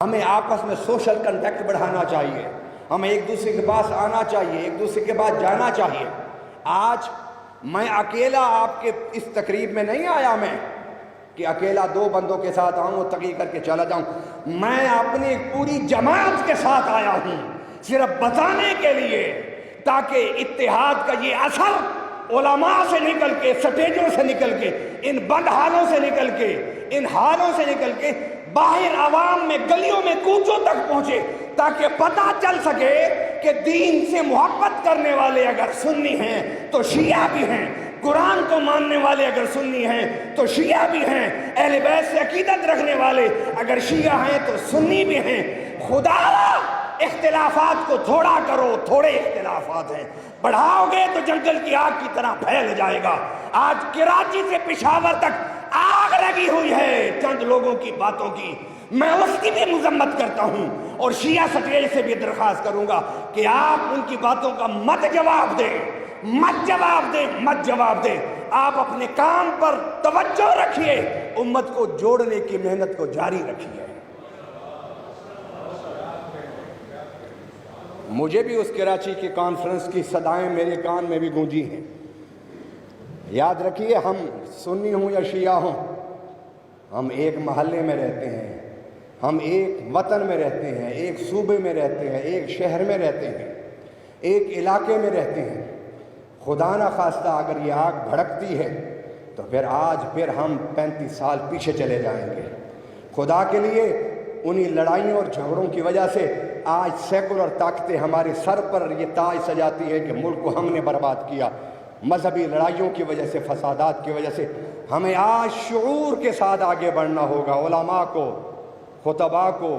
ہمیں آپس میں سوشل کنٹیکٹ بڑھانا چاہیے، ہمیں ایک دوسرے کے پاس آنا چاہیے، ایک دوسرے کے پاس جانا چاہیے۔ آج میں اکیلا آپ کے اس تقریب میں نہیں آیا، میں کہ اکیلا 2 بندوں کے ساتھ آؤں اور تقریر کر کے چلا جاؤں، میں اپنی پوری جماعت کے ساتھ آیا ہوں، صرف بتانے کے لیے، تاکہ اتحاد کا یہ اثر علماء سے نکل کے، سٹیجوں سے نکل کے، ان بند حالوں سے نکل کے، ان حالوں سے نکل کے باہر عوام میں، گلیوں میں، کوچوں تک پہنچے، تاکہ پتہ چل سکے کہ دین سے محبت کرنے والے اگر سنی ہیں تو شیعہ بھی ہیں، قرآن کو ماننے والے اگر سنی ہیں تو شیعہ بھی ہیں، اہل بیت سے عقیدت رکھنے والے اگر شیعہ ہیں تو سنی بھی ہیں۔ خدا اختلافات کو تھوڑا کرو، تھوڑے اختلافات ہیں، بڑھاؤ گے تو جنگل کی آگ کی طرح پھیل جائے گا۔ آج کراچی سے پشاور تک آگ لگی ہوئی ہے چند لوگوں کی باتوں کی، میں اس کی بھی مذمت کرتا ہوں، اور شیعہ سٹیج سے بھی درخواست کروں گا کہ آپ ان کی باتوں کا مت جواب دیں، مت جواب دیں، مت جواب دیں۔ آپ اپنے کام پر توجہ رکھیے، امت کو جوڑنے کی محنت کو جاری رکھیے۔ مجھے بھی اس کراچی کی کانفرنس کی صدائیں میرے کان میں بھی گونجی ہیں۔ یاد رکھیے، ہم سنی ہوں یا شیعہ ہوں، ہم ایک محلے میں رہتے ہیں، ہم ایک وطن میں رہتے ہیں، ایک صوبے میں رہتے ہیں، ایک شہر میں رہتے ہیں، ایک علاقے میں رہتے ہیں۔ خدا نہ خواستہ اگر یہ آگ بھڑکتی ہے تو پھر ہم 35 سال پیچھے چلے جائیں گے۔ خدا کے لیے انہی لڑائیوں اور جھگڑوں کی وجہ سے آج سیکولر طاقتیں ہمارے سر پر یہ تاج سجاتی ہے کہ ملک کو ہم نے برباد کیا۔ مذہبی لڑائیوں کی وجہ سے، فسادات کی وجہ سے ہمیں آج شعور کے ساتھ آگے بڑھنا ہوگا۔ علماء کو، خطباء کو،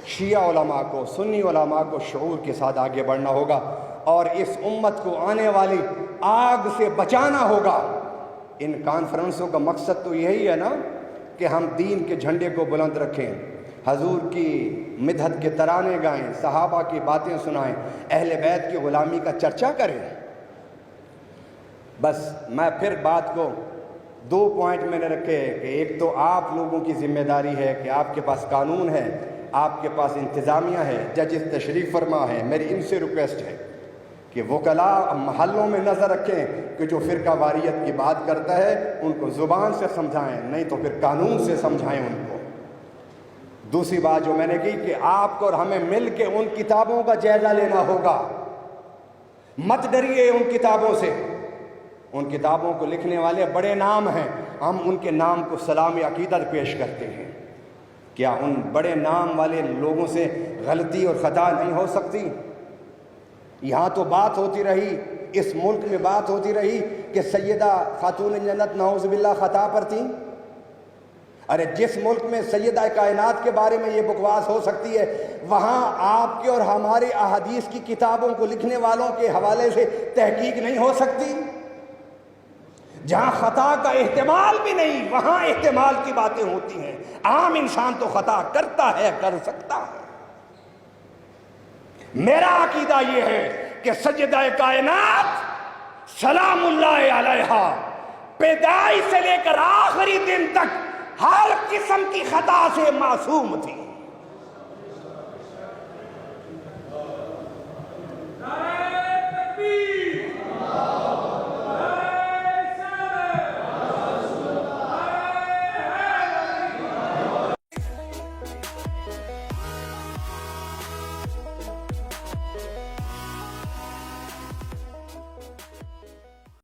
شیعہ علماء کو، سنی علماء کو شعور کے ساتھ آگے بڑھنا ہوگا، اور اس امت کو آنے والی آگ سے بچانا ہوگا۔ ان کانفرنسوں کا مقصد تو یہی ہے نا کہ ہم دین کے جھنڈے کو بلند رکھیں، حضور کی مدحت کے ترانے گائیں، صحابہ کی باتیں سنائیں، اہل بیت کی غلامی کا چرچا کریں۔ بس میں پھر بات کو 2 پوائنٹ میں نے رکھے کہ ایک تو آپ لوگوں کی ذمہ داری ہے کہ آپ کے پاس قانون ہے، آپ کے پاس انتظامیہ ہے، ججز تشریف فرما ہے۔ میری ان سے ریکویسٹ ہے کہ وکلاء محلوں میں نظر رکھیں کہ جو فرقہ واریت کی بات کرتا ہے ان کو زبان سے سمجھائیں، نہیں تو پھر قانون سے سمجھائیں ان کو۔ دوسری بات جو میں نے کی کہ آپ کو اور ہمیں مل کے ان کتابوں کا جائزہ لینا ہوگا۔ مت ڈریے ان کتابوں سے، ان کتابوں کو لکھنے والے بڑے نام ہیں، ہم ان کے نام کو سلام عقیدت پیش کرتے ہیں۔ کیا ان بڑے نام والے لوگوں سے غلطی اور خطا نہیں ہو سکتی؟ یہاں تو بات ہوتی رہی، اس ملک میں بات ہوتی رہی کہ سیدہ خاتون جنت نعوذ باللہ خطا پر تھیں۔ ارے جس ملک میں سیدہ کائنات کے بارے میں یہ بکواس ہو سکتی ہے، وہاں آپ کے اور ہمارے احادیث کی کتابوں کو لکھنے والوں کے حوالے سے تحقیق نہیں ہو سکتی؟ جہاں خطا کا احتمال بھی نہیں، وہاں احتمال کی باتیں ہوتی ہیں۔ عام انسان تو خطا کرتا ہے، کر سکتا ہے۔ میرا عقیدہ یہ ہے کہ سیدہ کائنات سلام اللہ علیہا پیدائش سے لے کر آخری دن تک ہر قسم کی خطا سے معصوم تھی۔